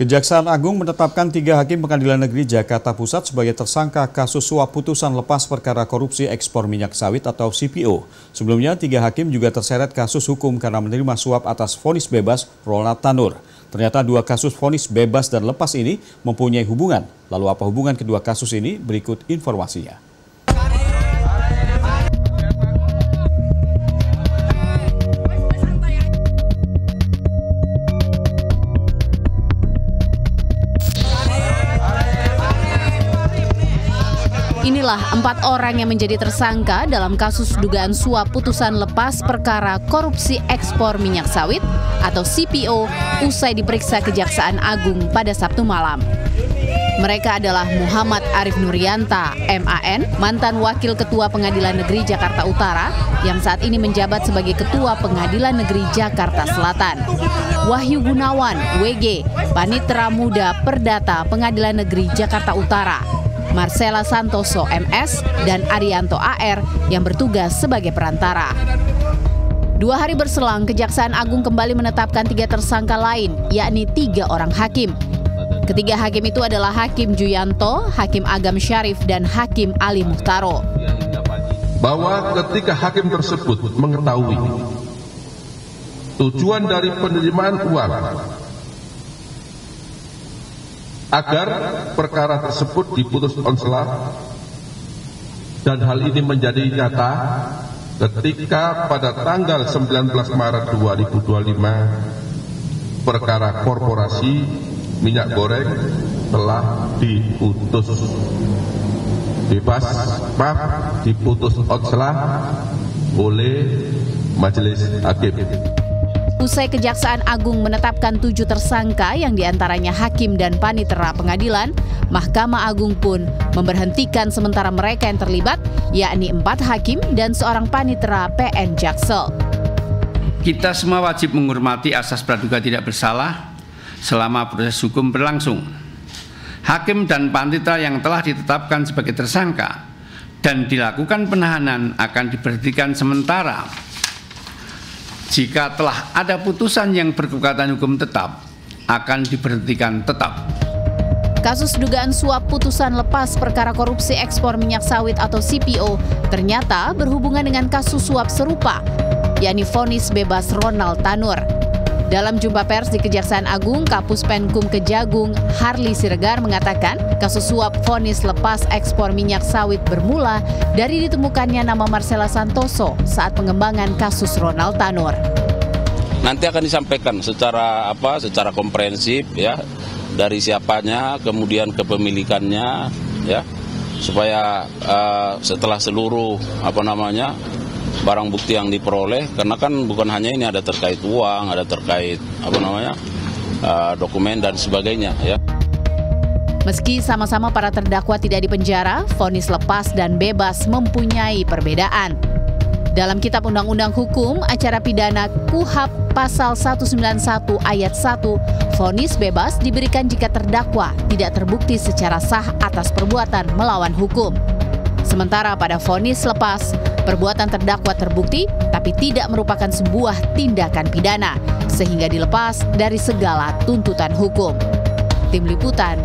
Kejaksaan Agung menetapkan 3 hakim Pengadilan Negeri Jakarta Pusat sebagai tersangka kasus suap putusan lepas perkara korupsi ekspor minyak sawit atau CPO. Sebelumnya, 3 hakim juga terseret kasus hukum karena menerima suap atas vonis bebas Ronald Tanur. Ternyata 2 kasus vonis bebas dan lepas ini mempunyai hubungan. Lalu apa hubungan kedua kasus ini? Berikut informasinya. Inilah 4 orang yang menjadi tersangka dalam kasus dugaan suap putusan lepas perkara korupsi ekspor minyak sawit atau CPO usai diperiksa Kejaksaan Agung pada Sabtu malam. Mereka adalah Muhammad Arif Nurianta, MAN, mantan Wakil Ketua Pengadilan Negeri Jakarta Utara yang saat ini menjabat sebagai Ketua Pengadilan Negeri Jakarta Selatan. Wahyu Gunawan, WG, Panitera Muda Perdata Pengadilan Negeri Jakarta Utara. Marcella Santoso, MS, dan Arianto AR yang bertugas sebagai perantara. 2 hari berselang, Kejaksaan Agung kembali menetapkan 3 tersangka lain, yakni 3 orang hakim. Ketiga hakim itu adalah Hakim Juyanto, Hakim Agam Syarif, dan Hakim Ali Muhtaro. Bahwa ketika hakim tersebut mengetahui tujuan dari penerimaan uang agar perkara tersebut diputus konselar, dan hal ini menjadi nyata ketika pada tanggal 19 Maret 2025 perkara korporasi minyak goreng telah diputus diputus konselar oleh Majelis Hakim. Usai Kejaksaan Agung menetapkan 7 tersangka yang diantaranya hakim dan panitera pengadilan, Mahkamah Agung pun memberhentikan sementara mereka yang terlibat, yakni 4 hakim dan seorang panitera PN Jaksel. Kita semua wajib menghormati asas praduga tidak bersalah selama proses hukum berlangsung. Hakim dan panitera yang telah ditetapkan sebagai tersangka dan dilakukan penahanan akan diberhentikan sementara. Jika telah ada putusan yang berkekuatan hukum tetap, akan diberhentikan tetap. Kasus dugaan suap putusan lepas perkara korupsi ekspor minyak sawit atau CPO ternyata berhubungan dengan kasus suap serupa, yakni vonis bebas Ronald Tanur. Dalam jumpa pers di Kejaksaan Agung, Kapus Penkum Kejagung Harli Siregar mengatakan kasus suap vonis lepas ekspor minyak sawit bermula dari ditemukannya nama Marcella Santoso saat pengembangan kasus Ronald Tanur. Nanti akan disampaikan secara komprehensif ya, dari siapanya, kemudian kepemilikannya ya, supaya setelah seluruh barang bukti yang diperoleh, karena kan bukan hanya ini, ada terkait uang, ada terkait dokumen dan sebagainya ya. Meski sama-sama para terdakwa tidak dipenjara, vonis lepas dan bebas mempunyai perbedaan. Dalam Kitab Undang-Undang Hukum Acara Pidana KUHP Pasal 191 Ayat 1, vonis bebas diberikan jika terdakwa tidak terbukti secara sah atas perbuatan melawan hukum. Sementara pada vonis lepas, perbuatan terdakwa terbukti tapi tidak merupakan sebuah tindakan pidana, sehingga dilepas dari segala tuntutan hukum. Tim Liputan